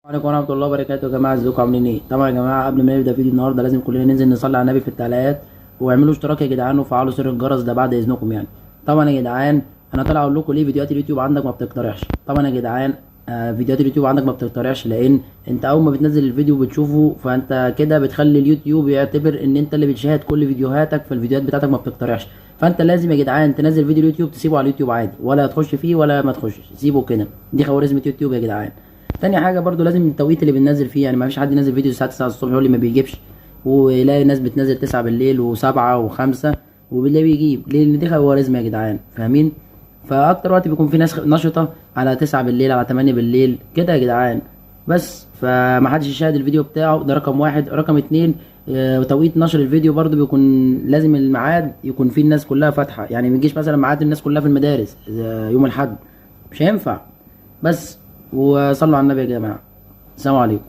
عليكم ورحمة الله وبركاته يا جماعة، ازيكم عاملين ايه؟ طبعا يا جماعة قبل ما نبدأ فيديو النهاردة لازم كلنا ننزل نصلي على النبي في التعليقات، واعملوا اشتراك يا جدعان وفعلوا زر الجرس ده بعد اذنكم يعني. طبعا يا جدعان انا طالع اقول لكم ليه فيديوهات اليوتيوب عندك ما بتقترحش. طبعا يا جدعان فيديوهات اليوتيوب عندك ما بتقترحش لان انت اول ما بتنزل الفيديو بتشوفه، فانت كده بتخلي اليوتيوب يعتبر ان انت اللي بتشاهد كل فيديوهاتك، فالفيديوهات بتاعتك ما بتقترحش. فانت لازم يا جدعان تنزل فيديو اليوتيوب تسيبه على اليوتيوب عادي، ولا تخش فيه ولا ما تخشش، سيبه كده. دي خوارزمة يوتيوب يا جدعان. تاني حاجه برضو لازم التوقيت اللي بننزل فيه، يعني ما فيش حد ينزل فيديو الساعه 9 الصبح يقول لي ما بيجيبش، ويلاقي ناس بتنزل 9 بالليل و7 و5 وبالليل بيجيب. ليه؟ لان دي خوارزم يا جدعان، فاهمين؟ فاكتر وقت بيكون في ناس نشطه على 9 بالليل، على 8 بالليل كده يا جدعان. بس فمحدش يشاهد الفيديو بتاعه، ده رقم واحد. رقم اتنين توقيت نشر الفيديو برضو بيكون لازم الميعاد يكون فيه الناس كلها فاتحه، يعني ما يجيش مثلا ميعاد الناس كلها في المدارس يوم الاحد، مش هينفع. بس وصلوا على النبي يا جماعه. السلام عليكم.